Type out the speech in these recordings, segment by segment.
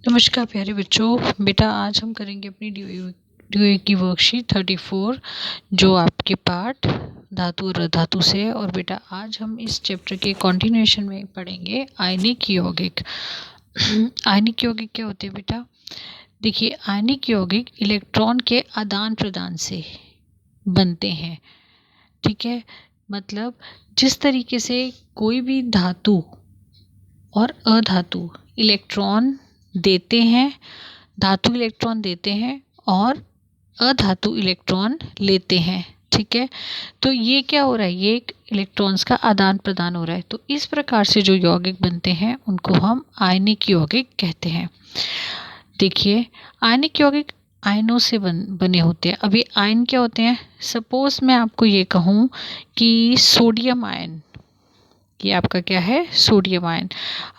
नमस्कार प्यारे बच्चों। बेटा आज हम करेंगे अपनी डी की वर्कशीट 34 जो आपके पाठ धातु और अधातु से है। और बेटा आज हम इस चैप्टर के कंटिन्यूएशन में पढ़ेंगे आयनिक यौगिक। आयनिक यौगिक क्या होते हैं बेटा? देखिए, आयनिक यौगिक इलेक्ट्रॉन के आदान प्रदान से बनते हैं। ठीक है, मतलब जिस तरीके से कोई भी धातु और अधातु इलेक्ट्रॉन देते हैं, धातु इलेक्ट्रॉन देते हैं और अधातु इलेक्ट्रॉन लेते हैं। ठीक है, तो ये क्या हो रहा है, ये एक इलेक्ट्रॉन्स का आदान प्रदान हो रहा है। तो इस प्रकार से जो यौगिक बनते हैं उनको हम आयनिक यौगिक कहते हैं। देखिए, आयनिक यौगिक आयनों से बने होते हैं। अभी आयन क्या होते हैं? सपोज मैं आपको ये कहूँ कि सोडियम आयन, ये आपका क्या है? Sodium ion.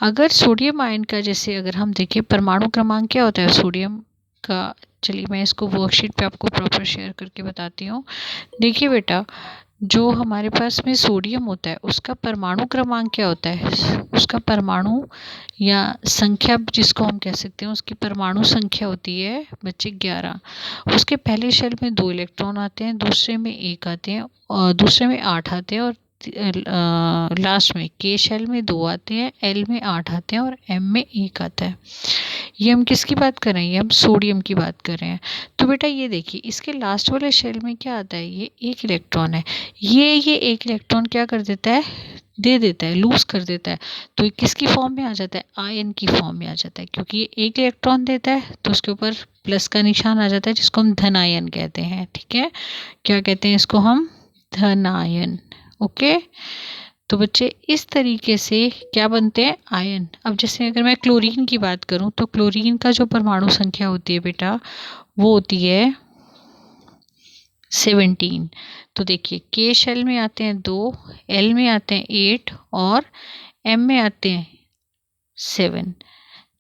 अगर सोडियम आयन का जैसे अगर हम देखें परमाणु क्रमांक क्या होता है सोडियम का, चलिए मैं इसको वर्कशीट पे आपको प्रॉपर शेयर करके बताती हूँ। देखिए बेटा, जो हमारे पास में सोडियम होता है उसका परमाणु क्रमांक क्या होता है? उसका परमाणु या संख्या जिसको हम कह सकते हैं, उसकी परमाणु संख्या होती है बच्चे 11। उसके पहले शेल में 2 इलेक्ट्रॉन आते हैं, दूसरे में 1 आते हैं और दूसरे में 8 आते हैं और लास्ट में के शेल में 2 आते हैं, एल में 8 आते हैं और एम में 1 आता है। ये हम किसकी बात कर रहे हैं? ये हम सोडियम की बात कर रहे हैं। तो बेटा ये देखिए, इसके लास्ट वाले शेल में क्या आता है? ये 1 इलेक्ट्रॉन है। ये 1 इलेक्ट्रॉन क्या कर देता है? दे देता है, लूज कर देता है। तो ये किसकी फॉर्म में आ जाता है? आयन की फॉर्म में आ जाता है। क्योंकि ये 1 इलेक्ट्रॉन देता है तो उसके ऊपर प्लस का निशान आ जाता है, जिसको हम धन आयन कहते हैं। ठीक है, क्या कहते हैं इसको हम? धन आयन। ओके, तो बच्चे इस तरीके से क्या बनते हैं? आयन। अब जैसे अगर मैं क्लोरीन की बात करूं तो क्लोरीन का जो परमाणु संख्या होती है बेटा वो होती है 17। तो देखिए, के शेल में आते हैं 2, एल में आते हैं 8 और एम में आते हैं 7।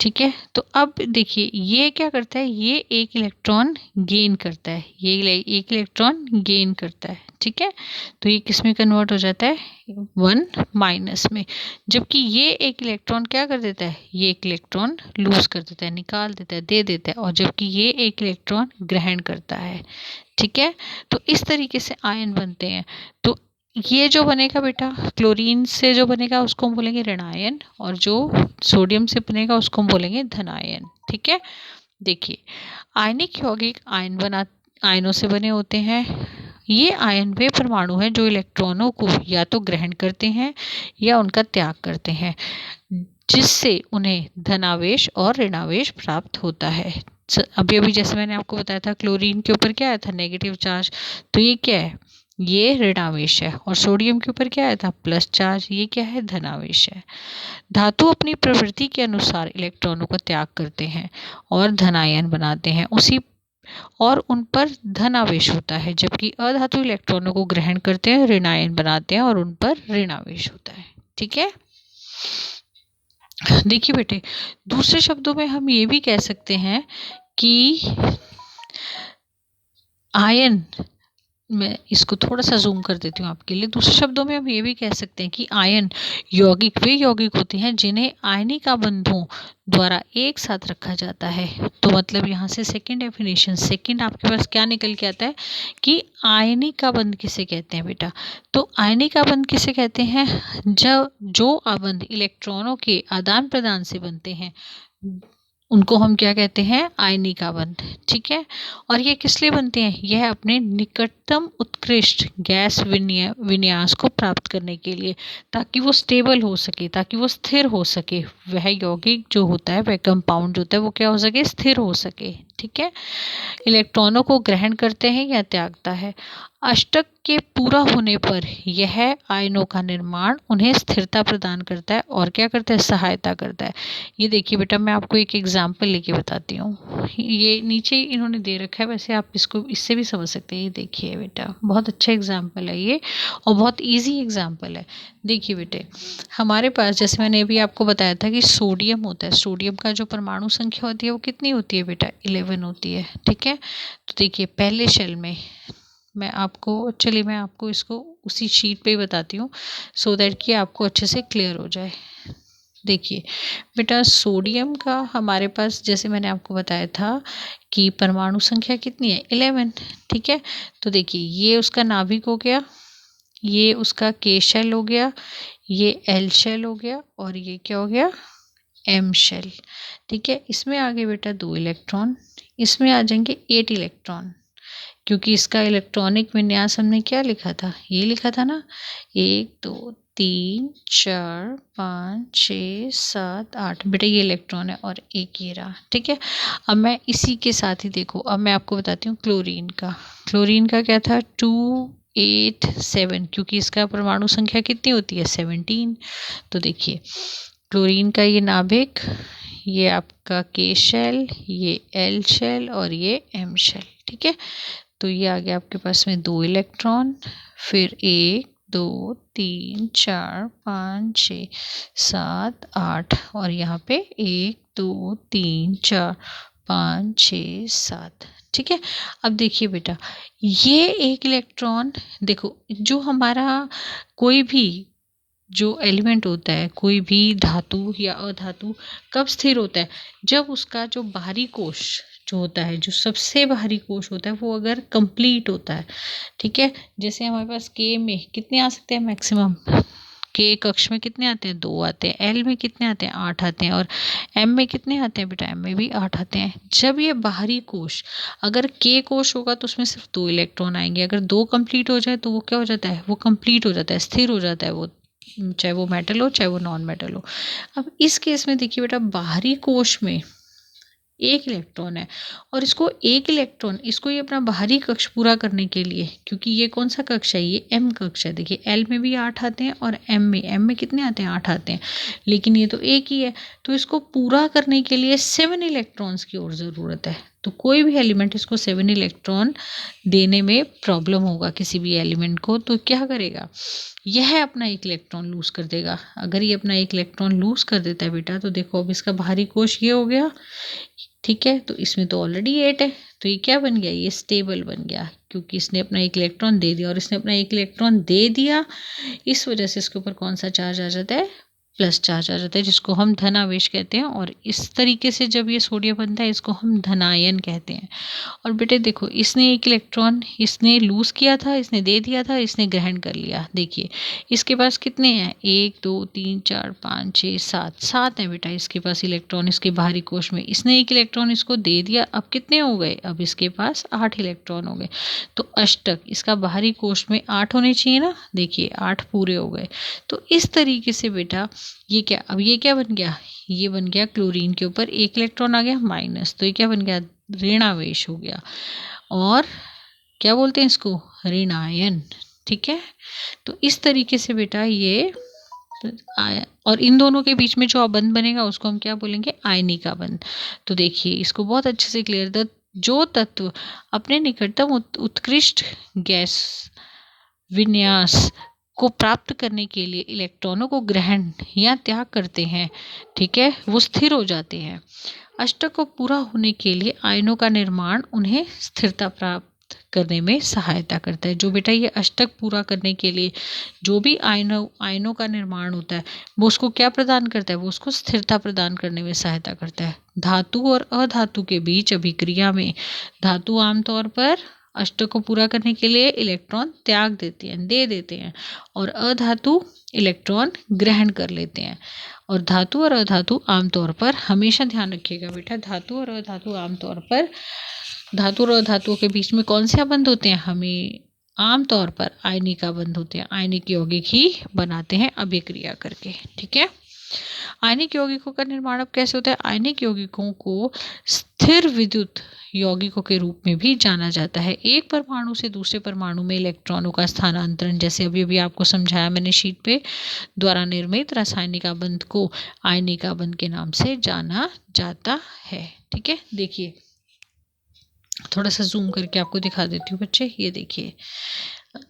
ठीक है, तो अब देखिए ये क्या करता है? ये 1 इलेक्ट्रॉन गेन करता है, ये 1 इलेक्ट्रॉन गेन करता है। ठीक है, तो ये किस में कन्वर्ट हो जाता है? 1 माइनस में। जबकि ये 1 इलेक्ट्रॉन क्या कर देता है? ये 1 इलेक्ट्रॉन लूज कर देता है, निकाल देता है, दे देता है। और जबकि ये 1 इलेक्ट्रॉन ग्रहण करता है। ठीक है, तो इस तरीके से आयन बनते हैं। तो ये जो बनेगा बेटा, क्लोरीन से जो बनेगा उसको हम बोलेंगे ऋणायन, और जो सोडियम से बनेगा उसको हम बोलेंगे धनायन। ठीक है, देखिए आयनिक यौगिक आयनों से बने होते हैं। ये आयन वे परमाणु हैं जो इलेक्ट्रॉनों को या तो ग्रहण करते हैं या उनका त्याग करते हैं, जिससे उन्हें धनावेश और ऋणावेश प्राप्त होता है। अभी जैसे मैंने आपको बताया था, क्लोरीन के ऊपर क्या आया था? Negative charge. तो ये क्या है? ये ऋणावेश है। और सोडियम के ऊपर क्या आया था? Plus charge. ये क्या है? धनावेश है। धातु अपनी प्रवृत्ति के अनुसार इलेक्ट्रॉनों का त्याग करते हैं और धनायन बनाते हैं, और उन पर धनावेश होता है। जबकि अधातु इलेक्ट्रॉनों को ग्रहण करते हैं, ऋणायन बनाते हैं और उन पर ऋणावेश होता है। ठीक है, देखिए बेटे, दूसरे शब्दों में हम ये भी कह सकते हैं कि आयन, मैं इसको थोड़ा सा जूम कर देती हूँ आपके लिए। दूसरे शब्दों में हम ये भी कह सकते हैं कि आयन यौगिक वे यौगिक होते हैं जिन्हें आयनिक बंधों द्वारा एक साथ रखा जाता है। तो मतलब यहाँ से सेकंड डेफिनेशन, सेकंड आपके पास क्या निकल के आता है कि आयनिक बंध किसे कहते हैं बेटा? तो आयनिक बंध किसे कहते हैं? जब जो आबंध इलेक्ट्रॉनों के आदान प्रदान से बनते हैं उनको हम क्या कहते हैं? आयनिक बंध। ठीक है, और ये किस लिए बनते हैं? यह अपने निकटतम उत्कृष्ट गैस विन्यास को प्राप्त करने के लिए, ताकि वो स्टेबल हो सके, ताकि वो स्थिर हो सके। वह यौगिक जो होता है, वह कंपाउंड जो होता है, वो क्या हो सके? स्थिर हो सके। ठीक है, इलेक्ट्रॉनों को ग्रहण करते हैं या त्यागता है। अष्टक के पूरा होने पर यह आयनों का निर्माण उन्हें स्थिरता प्रदान करता है और क्या करता है? सहायता करता है। ये देखिए बेटा, मैं आपको एक एग्जाम्पल लेके बताती हूँ। ये नीचे इन्होंने दे रखा है, वैसे आप इसको इससे भी समझ सकते हैं। ये देखिए बेटा, बहुत अच्छा एग्जाम्पल है ये और बहुत ईजी एग्जाम्पल है। देखिए बेटे, हमारे पास जैसे मैंने अभी आपको बताया था कि सोडियम होता है। सोडियम का जो परमाणु संख्या होती है वो कितनी होती है बेटा? 11 होती है। ठीक है, तो देखिए पहले शेल में मैं आपको इसको उसी शीट पे ही बताती हूँ, सो दैट कि आपको अच्छे से क्लियर हो जाए। देखिए बेटा, सोडियम का हमारे पास जैसे मैंने आपको बताया था कि परमाणु संख्या कितनी है 11। ठीक है, तो देखिए ये उसका नाभिक हो गया, ये उसका के शेल हो गया, ये एल शेल हो गया और ये क्या हो गया एम शेल। ठीक है, इसमें आ गए बेटा 2 इलेक्ट्रॉन, इसमें आ जाएंगे 8 इलेक्ट्रॉन, क्योंकि इसका इलेक्ट्रॉनिक विन्यास हमने क्या लिखा था, ये लिखा था ना 1 2 3 4 5 6 7 8। बेटा ये इलेक्ट्रॉन है और एक ये रहा। ठीक है, अब मैं इसी के साथ ही देखो, अब मैं आपको बताती हूँ क्लोरीन का। क्लोरीन का क्या था 2 8 7, क्योंकि इसका परमाणु संख्या कितनी होती है 17। तो देखिए क्लोरीन का ये नाभिक, ये आपका के शेल, ये एल शेल और ये एम शेल। ठीक है, तो ये आ गया आपके पास में 2 इलेक्ट्रॉन, फिर 1 2 3 4 5 6 7 8 और यहाँ पे 1 2 3 4 5 6 7। ठीक है, अब देखिए बेटा ये एक इलेक्ट्रॉन, देखो जो हमारा कोई भी जो एलिमेंट होता है, कोई भी धातु या अधातु कब स्थिर होता है, जब उसका जो बाहरी कोश जो होता है, जो सबसे बाहरी कोश होता है वो अगर कंप्लीट होता है। ठीक है, जैसे हमारे पास के में कितने आ सकते हैं मैक्सिमम, के कक्ष में कितने आते हैं 2 आते हैं, एल में कितने आते हैं 8 आते हैं और एम में कितने आते हैं बेटा, एम में भी 8 आते हैं। जब ये बाहरी कोश अगर के कोश होगा तो उसमें सिर्फ 2 इलेक्ट्रॉन आएंगे, अगर 2 कंप्लीट हो जाए तो वो क्या हो जाता है, वो कंप्लीट हो जाता है, स्थिर हो जाता है वो, चाहे वो मेटल हो चाहे वो नॉन मेटल हो। अब इस केस में देखिए बेटा बाहरी कोश में 1 इलेक्ट्रॉन है और इसको 1 इलेक्ट्रॉन इसको ये अपना बाहरी कक्ष पूरा करने के लिए, क्योंकि ये कौन सा कक्ष है, ये एम कक्ष है। देखिए एल में भी 8 आते हैं और एम में कितने आते हैं 8 आते हैं, लेकिन ये तो एक ही है। तो इसको पूरा करने के लिए 7 इलेक्ट्रॉन्स की और ज़रूरत है। तो कोई भी एलिमेंट इसको 7 इलेक्ट्रॉन देने में प्रॉब्लम होगा किसी भी एलिमेंट को, तो क्या करेगा, यह अपना 1 इलेक्ट्रॉन लूज कर देगा। अगर ये अपना 1 इलेक्ट्रॉन लूज कर देता है बेटा, तो देखो अब इसका बाहरी कोश ये हो गया। ठीक है, तो इसमें तो ऑलरेडी 8 है, तो ये क्या बन गया, ये स्टेबल बन गया, क्योंकि इसने अपना 1 इलेक्ट्रॉन दे दिया और इसने अपना 1 इलेक्ट्रॉन दे दिया, इस वजह से इसके ऊपर कौन सा चार्ज आ जाता है, प्लस चार्ज आ जाता है, जिसको हम धनावेश कहते हैं। और इस तरीके से जब ये सोडियम बनता है इसको हम धनायन कहते हैं। और बेटे देखो इसने 1 इलेक्ट्रॉन इसने लूज किया था, इसने दे दिया था, इसने ग्रहण कर लिया। देखिए इसके पास कितने हैं 1 2 3 4 5 6 7 7 है बेटा इसके पास इलेक्ट्रॉन इसके बाहरी कोश में। इसने 1 इलेक्ट्रॉन इसको दे दिया, अब कितने हो गए, अब इसके पास 8 इलेक्ट्रॉन हो गए। तो अष्टक इसका बाहरी कोश में 8 होने चाहिए ना, देखिए 8 पूरे हो गए। तो इस तरीके से बेटा ये क्या, अब ये क्या बन गया, ये बन गया क्लोरीन के ऊपर 1 इलेक्ट्रॉन आ गया माइनस, तो ये क्या बन गया, ऋणावेश हो गया और क्या बोलते हैं इसको, ऋणायन। ठीक है, तो इस तरीके से बेटा ये और इन दोनों के बीच में जो बंध बनेगा उसको हम क्या बोलेंगे, आयनिका बंध। तो देखिए इसको बहुत अच्छे से क्लियर, जो तत्व अपने निकटतम उत्कृष्ट गैस विन्यास को प्राप्त करने के लिए इलेक्ट्रॉनों को ग्रहण या त्याग करते हैं, ठीक है, वो स्थिर हो जाते हैं। अष्टक को पूरा होने के लिए आयनों का निर्माण उन्हें स्थिरता प्राप्त करने में सहायता करता है। जो बेटा ये अष्टक पूरा करने के लिए जो भी आयनों का निर्माण होता है वो उसको क्या प्रदान करता है, वो उसको स्थिरता प्रदान करने में सहायता करता है। धातु और अधातु के बीच अभिक्रिया में धातु आमतौर पर अष्टक को पूरा करने के लिए इलेक्ट्रॉन त्याग देते हैं, दे देते हैं, और अधातु इलेक्ट्रॉन ग्रहण कर लेते हैं। और धातु और अधातु आमतौर पर, हमेशा ध्यान रखिएगा बेटा, धातु और अधातु आमतौर पर, धातु और अधातुओं के बीच में कौन से बंध होते हैं, हमें आमतौर पर आयनिका बंध होते हैं, आयनिक यौगिक ही बनाते हैं अभिक्रिया करके। ठीक है, आयनिक यौगिकों का निर्माण अब कैसे होता है, आयनिक यौगिकों को स्थिर विद्युत यौगिकों के रूप में भी जाना जाता है। एक परमाणु से दूसरे परमाणु में इलेक्ट्रॉनों का स्थानांतरण, जैसे अभी अभी आपको समझाया मैंने शीट पे, द्वारा निर्मित रासायनिक बंध को आयनिक बंध के नाम से जाना जाता है। ठीक है, देखिए थोड़ा सा जूम करके आपको दिखा देती हूँ बच्चे, ये देखिए,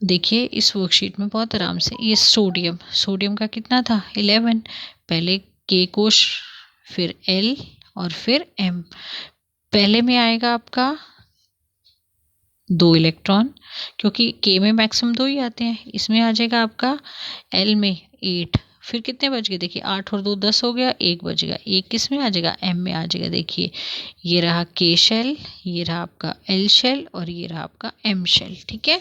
देखिए इस वर्कशीट में बहुत आराम से, ये सोडियम का कितना था 11, पहले के कोश फिर एल और फिर एम। पहले में आएगा आपका 2 इलेक्ट्रॉन, क्योंकि के में मैक्सिमम 2 ही आते हैं, इसमें आ जाएगा आपका एल में 8, फिर कितने बच गए, देखिए 8 और 2 10 हो गया, 1 बच गया, 1 किस में आ जाएगा, M में आ जाएगा। देखिए ये रहा K शेल, ये रहा आपका L शेल और ये रहा आपका M शेल। ठीक है,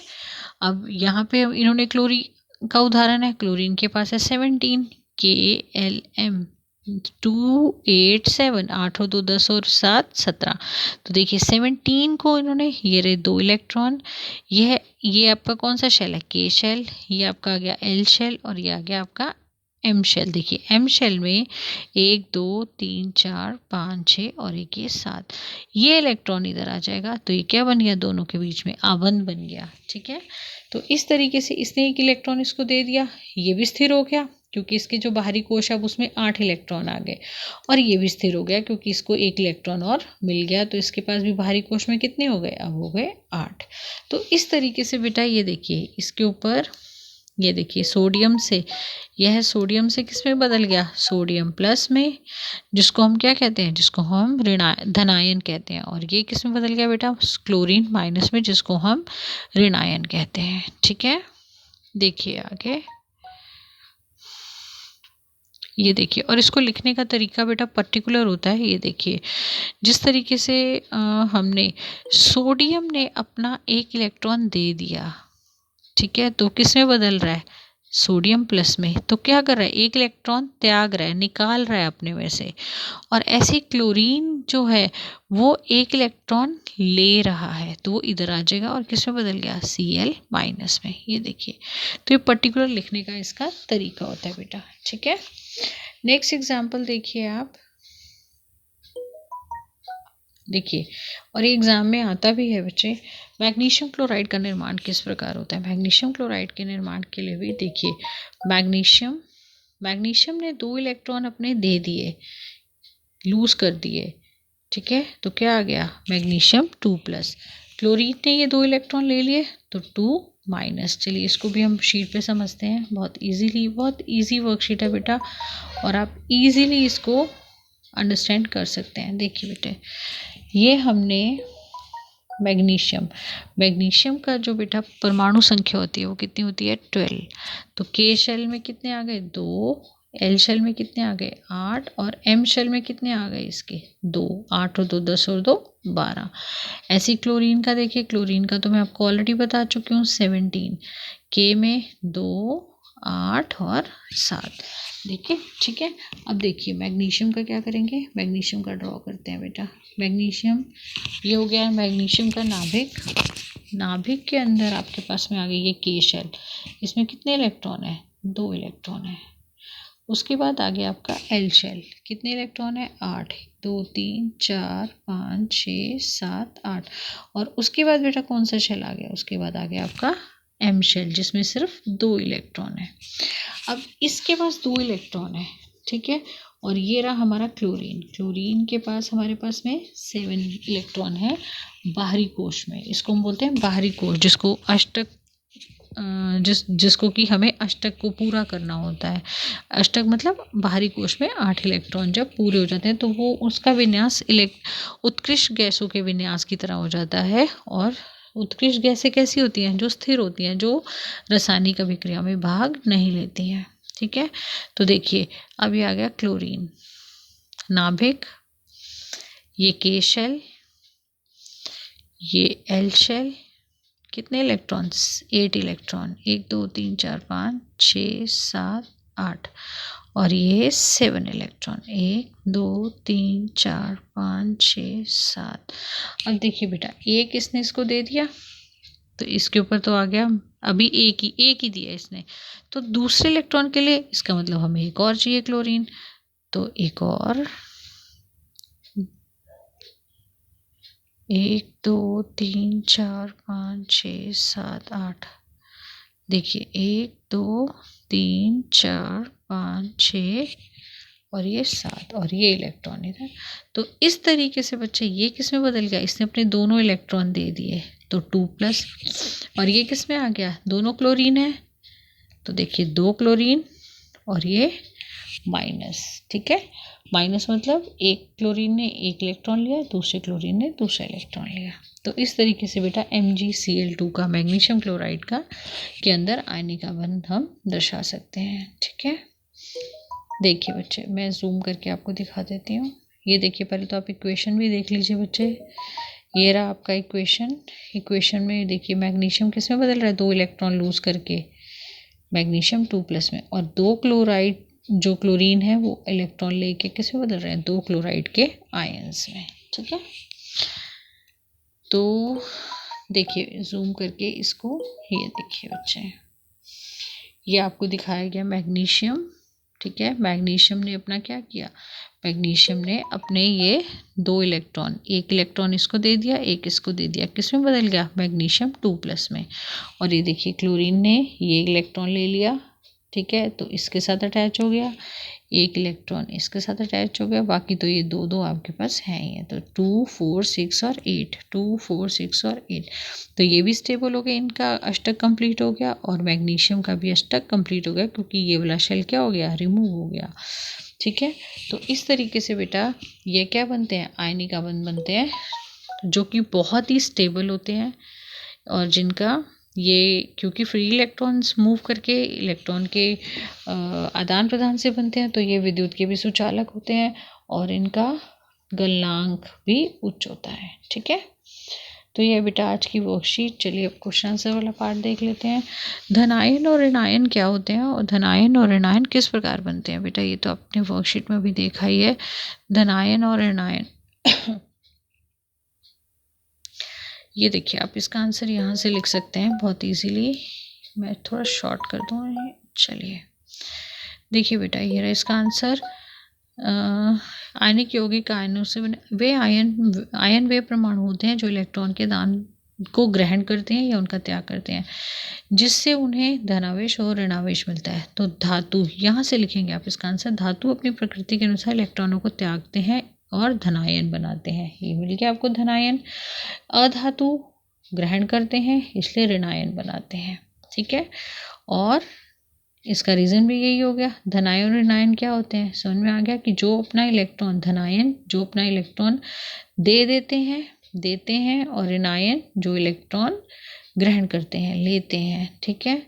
अब यहाँ पे इन्होंने क्लोरीन का उदाहरण है, क्लोरीन के पास है 17 KLM 287, 8 और 2 10 और 7 17। तो देखिए 17 को इन्होंने, ये रहे 2 इलेक्ट्रॉन, ये आपका कौन सा शेल है, K शेल, ये आपका आ गया L शेल और ये आ गया आपका M शेल। देखिए M शेल में 1 2 3 4 5 6 और एक ये 7, ये इलेक्ट्रॉन इधर आ जाएगा, तो ये क्या बन गया, दोनों के बीच में आबंध बन गया। ठीक है, तो इस तरीके से इसने 1 इलेक्ट्रॉन इसको दे दिया, ये भी स्थिर हो गया क्योंकि इसके जो बाहरी कोश है उसमें 8 इलेक्ट्रॉन आ गए, और ये भी स्थिर हो गया क्योंकि इसको 1 इलेक्ट्रॉन और मिल गया, तो इसके पास भी बाहरी कोश में कितने हो गए, अब हो गए 8। तो इस तरीके से बेटा ये देखिए इसके ऊपर, ये देखिए सोडियम से, यह सोडियम से किस में बदल गया, सोडियम प्लस में, जिसको हम क्या कहते हैं, जिसको हम धनायन कहते हैं, और ये किस में बदल गया बेटा, क्लोरीन माइनस में, जिसको हम ऋणायन कहते हैं। ठीक है, देखिए आगे ये देखिए, और इसको लिखने का तरीका बेटा पर्टिकुलर होता है। ये देखिए जिस तरीके से हमने सोडियम ने अपना 1 इलेक्ट्रॉन दे दिया, ठीक है, तो किस में बदल रहा है, सोडियम प्लस में, तो क्या कर रहा है, 1 इलेक्ट्रॉन त्याग रहा है, निकाल रहा है अपने में से, और ऐसे क्लोरीन जो है वो 1 इलेक्ट्रॉन ले रहा है, तो वो इधर आ जाएगा और किस में बदल गया, Cl माइनस में। ये देखिए, तो ये पर्टिकुलर लिखने का इसका तरीका होता है बेटा। ठीक है, नेक्स्ट एग्जाम्पल देखिए आप, देखिए, और ये एग्जाम में आता भी है बच्चे, मैग्नीशियम क्लोराइड का निर्माण किस प्रकार होता है। मैग्नीशियम क्लोराइड के निर्माण के लिए भी देखिए, मैग्नीशियम ने 2 इलेक्ट्रॉन अपने दे दिए, लूज कर दिए। ठीक है, तो क्या आ गया, मैग्नीशियम 2+, क्लोरीन ने ये 2 इलेक्ट्रॉन ले लिए तो 2-। चलिए इसको भी हम शीट पे समझते हैं, बहुत इजी वर्कशीट है बेटा, और आप इजीली इसको अंडरस्टैंड कर सकते हैं। देखिए बेटे, ये हमने मैग्नीशियम का जो बेटा परमाणु संख्या होती है वो कितनी होती है, 12। तो K शेल में कितने आ गए, 2, L शेल में कितने आ गए, 8, और M शेल में कितने आ गए इसके, 2, 8 और 2 10 और 2 12। ऐसी क्लोरीन का देखिए, क्लोरीन का तो मैं आपको ऑलरेडी बता चुकी हूँ 17, K में 2, 8 और 7। देखिए, ठीक है, अब देखिए मैग्नीशियम का क्या करेंगे, मैग्नीशियम का ड्रॉ करते हैं बेटा। मैग्नीशियम, ये हो गया मैग्नीशियम का नाभिक के अंदर आपके पास में आ गई ये K शेल, इसमें कितने इलेक्ट्रॉन है, 2 इलेक्ट्रॉन है। उसके बाद आ गया आपका L शेल, कितने इलेक्ट्रॉन है, 8, 2 3 4 5 6 7 8, और उसके बाद बेटा कौन सा शेल आ गया, उसके बाद आ गया आपका M शेल, जिसमें सिर्फ 2 इलेक्ट्रॉन है। अब इसके पास 2 इलेक्ट्रॉन है, ठीक है, और ये रहा हमारा क्लोरीन के पास हमारे पास में 7 इलेक्ट्रॉन है बाहरी कोश में, इसको हम बोलते हैं बाहरी कोश, जिसको अष्टक जिसको कि हमें अष्टक को पूरा करना होता है। अष्टक मतलब बाहरी कोश में 8 इलेक्ट्रॉन जब पूरे हो जाते हैं तो वो उसका विन्यास उत्कृष्ट गैसों के विन्यास की तरह हो जाता है। और उत्कृष्ट गैसें कैसी होती हैं, जो स्थिर होती हैं, जो रासायनिक अभिक्रिया में भाग नहीं लेती हैं। ठीक है, तो देखिए अब ये आ गया क्लोरीन नाभिक, ये K शेल, ये L शेल, कितने इलेक्ट्रॉन्स, 8 इलेक्ट्रॉन, 1 2 3 4 5 6 7 8, और ये 7 इलेक्ट्रॉन, 1 2 3 4 5 6 7। अब देखिए बेटा, एक इसने इसको दे दिया तो इसके ऊपर तो आ गया, अभी एक ही दिया इसने, तो दूसरे इलेक्ट्रॉन के लिए इसका मतलब हमें एक और चाहिए क्लोरीन, तो एक और, 1 2 3 4 5 6 7 8, देखिए 1 2 3 4 5 6 और ये 7, और ये इलेक्ट्रॉन इधर। तो इस तरीके से बच्चे ये किस में बदल गया, इसने अपने दोनों इलेक्ट्रॉन दे दिए तो 2+, और ये किस में आ गया, दोनों क्लोरीन है तो देखिए 2 क्लोरीन और ये माइनस। ठीक है, माइनस मतलब एक क्लोरीन ने 1 इलेक्ट्रॉन लिया, दूसरे क्लोरीन ने दूसरा इलेक्ट्रॉन लिया। तो इस तरीके से बेटा MgCl2 का, मैग्नीशियम क्लोराइड का के अंदर आयनिक बंध हम दर्शा सकते हैं। ठीक है, देखिए बच्चे, मैं जूम करके आपको दिखा देती हूँ। ये देखिए, पहले तो आप इक्वेशन भी देख लीजिए बच्चे। ये रहा आपका इक्वेशन में देखिए मैग्नीशियम किस में बदल रहा है, 2 इलेक्ट्रॉन लूज करके मैग्नीशियम 2+ में, और 2 क्लोराइड जो क्लोरीन है वो इलेक्ट्रॉन लेके किस में बदल रहे हैं, 2 क्लोराइड के आयंस में। ठीक है, तो देखिए जूम करके इसको, ये देखिए बच्चे, ये आपको दिखाया गया मैग्नीशियम। ठीक है, मैग्नीशियम ने अपना क्या किया, मैग्नीशियम ने अपने ये 2 इलेक्ट्रॉन, एक इलेक्ट्रॉन इसको दे दिया, एक इसको दे दिया, किस में बदल गया, मैग्नीशियम 2+ में। और ये देखिए क्लोरीन ने ये इलेक्ट्रॉन ले लिया, ठीक है, तो इसके साथ अटैच हो गया, एक इलेक्ट्रॉन इसके साथ अटैच हो गया, बाकी तो ये दो आपके पास हैं ही है। तो 2 4 6 और 8, 2 4 6 और 8, तो ये भी स्टेबल हो गया, इनका अष्टक कंप्लीट हो गया, और मैग्नीशियम का भी अष्टक कंप्लीट हो गया, क्योंकि ये वाला शेल क्या हो गया, रिमूव हो गया। ठीक है, तो इस तरीके से बेटा ये क्या बनते हैं, आयनिक आबंध बनते हैं, जो कि बहुत ही स्टेबल होते हैं, और जिनका ये क्योंकि फ्री इलेक्ट्रॉन्स मूव करके इलेक्ट्रॉन के आदान प्रदान से बनते हैं, तो ये विद्युत के भी सुचालक होते हैं, और इनका गलनांक भी उच्च होता है। ठीक है, तो ये बेटा आज की वर्कशीट। चलिए अब क्वेश्चन आंसर वाला पार्ट देख लेते हैं। धनायन और ऋणायन क्या होते हैं, और धनायन और ऋणायन किस प्रकार बनते हैं। बेटा ये तो अपने वर्कशीट में भी देखा ही है, धनायन और ऋणायन। ये देखिए, आप इसका आंसर यहाँ से लिख सकते हैं बहुत इजीली। मैं थोड़ा शॉर्ट कर दूँ। चलिए देखिए बेटा, ये रहा इसका आंसर। आयनिक यौगिक आयनों से बने वे आयन वे परमाणु होते हैं जो इलेक्ट्रॉन के दान को ग्रहण करते हैं या उनका त्याग करते हैं, जिससे उन्हें धनावेश और ऋणावेश मिलता है। तो धातु, यहाँ से लिखेंगे आप इसका आंसर। धातु अपनी प्रकृति के अनुसार इलेक्ट्रॉनों को त्यागते हैं और धनायन बनाते हैं। ये मिल गया आपको धनायन। अधातु ग्रहण करते हैं, इसलिए ऋणायन बनाते हैं। ठीक है, और इसका रीज़न भी यही हो गया। धनायन और ऋणायन क्या होते हैं, समझ में आ गया कि जो अपना इलेक्ट्रॉन, धनायन जो अपना इलेक्ट्रॉन देते हैं, और ऋणायन जो इलेक्ट्रॉन ग्रहण करते हैं, लेते हैं। ठीक है,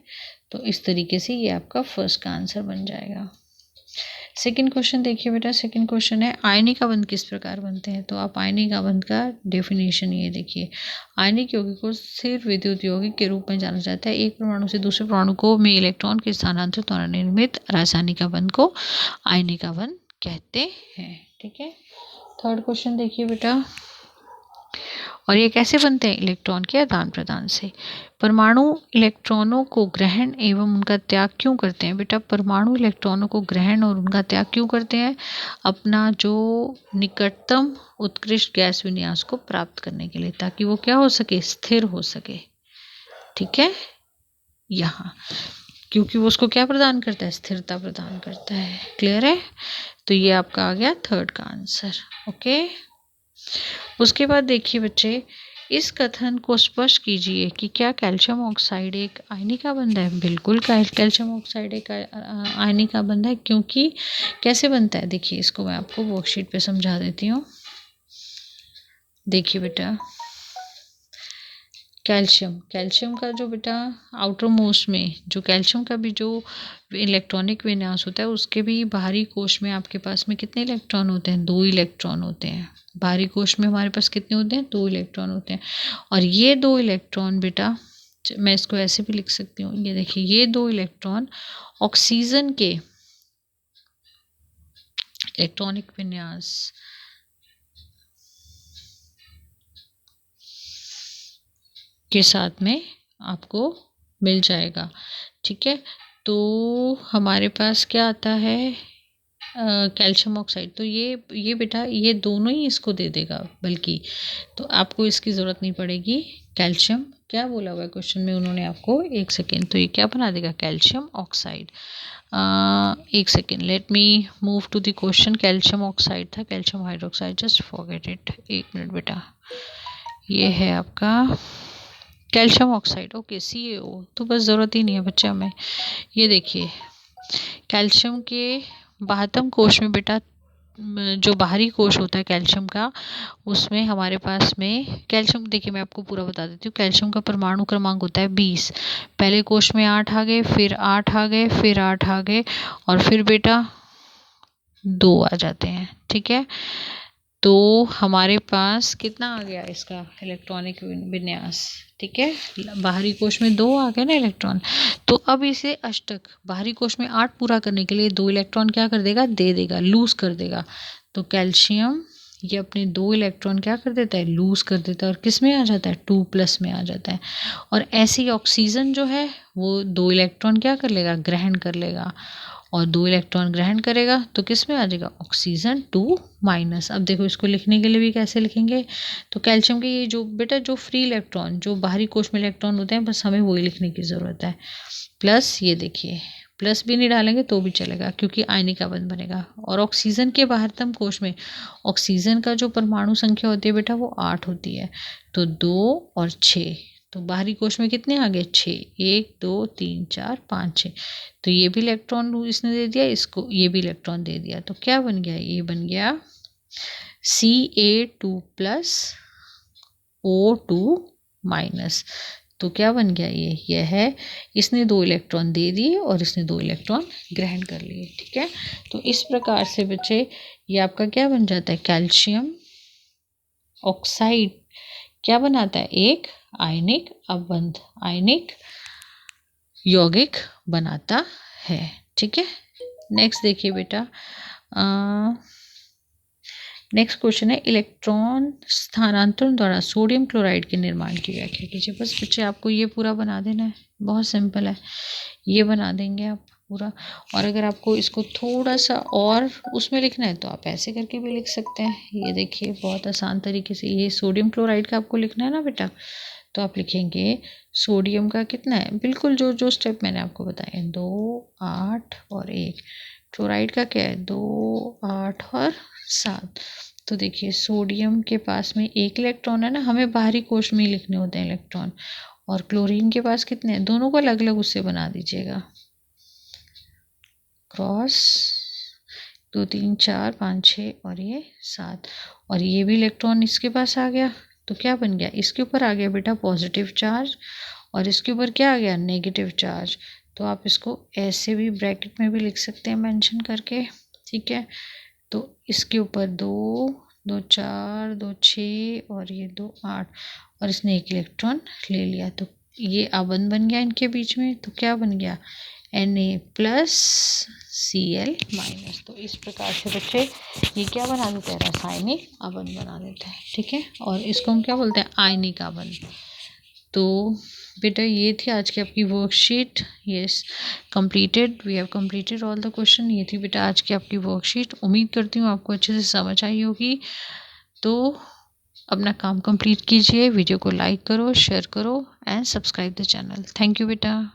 तो इस तरीके से ये आपका फर्स्ट का आंसर बन जाएगा। सेकंड क्वेश्चन देखिए बेटा, सेकंड क्वेश्चन है आयनिक आबंध किस प्रकार बनते हैं। तो आप आयनिक आबंध का डेफिनेशन ये देखिए। आयनिक यौगिक को सिर्फ विद्युत यौगिक के रूप में जाना जाता है। एक परमाणु से दूसरे परमाणु को में इलेक्ट्रॉन के स्थानांतरित द्वारा निर्मित रासायनिक आबंध को आयनिक आबंध कहते हैं। ठीक है, थर्ड क्वेश्चन देखिए बेटा, और ये कैसे बनते हैं, इलेक्ट्रॉन के आदान प्रदान से। परमाणु इलेक्ट्रॉनों को ग्रहण एवं उनका त्याग क्यों करते हैं। बेटा परमाणु इलेक्ट्रॉनों को ग्रहण और उनका त्याग क्यों करते हैं, अपना जो निकटतम उत्कृष्ट गैस विन्यास को प्राप्त करने के लिए, ताकि वो क्या हो सके, स्थिर हो सके। ठीक है, यहाँ क्योंकि वो उसको क्या प्रदान करता है, स्थिरता प्रदान करता है। क्लियर है, तो ये आपका आ गया थर्ड का आंसर। ओके, उसके बाद देखिए बच्चे, इस कथन को स्पष्ट कीजिए कि क्या कैल्शियम ऑक्साइड एक आयनिक आबंध है। बिल्कुल कैल्शियम ऑक्साइड एक आयनिक आबंध है। क्योंकि कैसे बनता है, देखिए इसको मैं आपको वर्कशीट पे समझा देती हूँ। देखिए बेटा, कैल्शियम का जो बेटा आउटर मोस्ट में जो कैल्शियम का भी जो इलेक्ट्रॉनिक विन्यास होता है, उसके भी बाहरी कोश में आपके पास में कितने इलेक्ट्रॉन होते हैं, 2 इलेक्ट्रॉन होते हैं। बाहरी कोश में हमारे पास कितने होते हैं, 2 इलेक्ट्रॉन होते हैं। और ये 2 इलेक्ट्रॉन बेटा, मैं इसको ऐसे भी लिख सकती हूँ, ये देखिए, ये 2 इलेक्ट्रॉन ऑक्सीजन के इलेक्ट्रॉनिक विन्यास के साथ में आपको मिल जाएगा। ठीक है, तो हमारे पास क्या आता है, कैल्शियम ऑक्साइड। तो ये बेटा ये दोनों ही इसको दे देगा, बल्कि तो आपको इसकी ज़रूरत नहीं पड़ेगी। कैल्शियम क्या बोला हुआ है क्वेश्चन में उन्होंने आपको, एक सेकेंड, तो ये क्या बना देगा, कैल्शियम ऑक्साइड। एक second, let me move to the question. Calcium oxide था, calcium hydroxide, just forget it. एक मिनट बेटा, ये है आपका कैल्शियम ऑक्साइड। ओके, CaO, तो बस ज़रूरत ही नहीं है बच्चे हमें। ये देखिए, कैल्शियम के बाह्यतम कोश में बेटा, जो बाहरी कोश होता है कैल्शियम का, उसमें हमारे पास में कैल्शियम, देखिए मैं आपको पूरा बता देती हूँ। कैल्शियम का परमाणु क्रमांक होता है 20। पहले कोश में 8 आ गए, फिर 8 आ गए, फिर 8 आ गए, और फिर बेटा 2 आ जाते हैं। ठीक है, तो हमारे पास कितना आ गया इसका इलेक्ट्रॉनिक विन्यास। ठीक है, बाहरी कोश में 2 आ गए ना इलेक्ट्रॉन। तो अब इसे अष्टक बाहरी कोश में 8 पूरा करने के लिए 2 इलेक्ट्रॉन क्या कर देगा, दे देगा, लूज कर देगा। तो कैल्शियम ये अपने 2 इलेक्ट्रॉन क्या कर देता है, लूज कर देता है और किस में आ जाता है, 2+ में आ जाता है। और ऐसे ही ऑक्सीजन जो है वो 2 इलेक्ट्रॉन क्या कर लेगा, ग्रहण कर लेगा और 2 इलेक्ट्रॉन ग्रहण करेगा तो किस में आ जाएगा, ऑक्सीजन 2-। अब देखो इसको लिखने के लिए भी कैसे लिखेंगे, तो कैल्शियम के ये जो बेटा जो फ्री इलेक्ट्रॉन जो बाहरी कोश में इलेक्ट्रॉन होते हैं बस हमें वही लिखने की ज़रूरत है। प्लस ये देखिए प्लस भी नहीं डालेंगे तो भी चलेगा क्योंकि आयनिक बंध बनेगा। और ऑक्सीजन के बाहरतम कोश में ऑक्सीजन का जो परमाणु संख्या होती है बेटा वो 8 होती है। तो 2 और 6, तो बाहरी कोश में कितने आ गए, 6, 1 2 3 4 5 6। तो ये भी इलेक्ट्रॉन इसने दे दिया, इसको ये भी इलेक्ट्रॉन दे दिया। तो क्या बन गया, ये बन गया Ca2+ O2-। तो क्या बन गया, ये है, इसने 2 इलेक्ट्रॉन दे दिए और इसने 2 इलेक्ट्रॉन ग्रहण कर लिए। ठीक है, तो इस प्रकार से बच्चे ये आपका क्या बन जाता है, कैल्शियम ऑक्साइड क्या बनाता है, एक आयनिक अबंध, आयनिक यौगिक बनाता है। ठीक है, नेक्स्ट देखिए बेटा, नेक्स्ट क्वेश्चन है इलेक्ट्रॉन स्थानांतरण द्वारा सोडियम क्लोराइड के निर्माण की व्याख्या कीजिए। बस बच्चे आपको ये पूरा बना देना है, बहुत सिंपल है, ये बना देंगे आप पूरा। और अगर आपको इसको थोड़ा सा और उसमें लिखना है तो आप ऐसे करके भी लिख सकते हैं। ये देखिए बहुत आसान तरीके से, ये सोडियम क्लोराइड का आपको लिखना है ना बेटा, तो आप लिखेंगे सोडियम का कितना है, बिल्कुल जो जो स्टेप मैंने आपको बताए, 2 8 और 1। क्लोराइड का क्या है, 2 8 और 7। तो देखिए सोडियम के पास में 1 इलेक्ट्रॉन है ना, हमें बाहरी कोश में ही लिखने होते हैं इलेक्ट्रॉन। और क्लोरीन के पास कितने हैं, दोनों को अलग अलग उससे बना दीजिएगा, क्रॉस 2 3 4 5 6 और ये 7। और ये भी इलेक्ट्रॉन इसके पास आ गया, तो क्या बन गया, इसके ऊपर आ गया बेटा पॉजिटिव चार्ज और इसके ऊपर क्या आ गया, नेगेटिव चार्ज। तो आप इसको ऐसे भी ब्रैकेट में भी लिख सकते हैं मेंशन करके। ठीक है, तो इसके ऊपर 2 2 4 2 6 और ये 2 8 और इसने 1 इलेक्ट्रॉन ले लिया। तो ये अबंध बन गया इनके बीच में, तो क्या बन गया, Na+Cl-। तो इस प्रकार से बच्चे ये क्या बना देते हैं, रासायनिक अबंध बना देते हैं। ठीक है, और इसको हम क्या बोलते हैं, आयनिक अबंध। तो बेटा ये थी आज की आपकी worksheet. Yes, completed, we have completed all the question. ये थी बेटा आज की आपकी वर्कशीट। उम्मीद करती हूँ आपको अच्छे से समझ आई होगी। तो अपना काम कंप्लीट कीजिए, वीडियो को लाइक करो, शेयर करो and subscribe the channel. Thank you बेटा।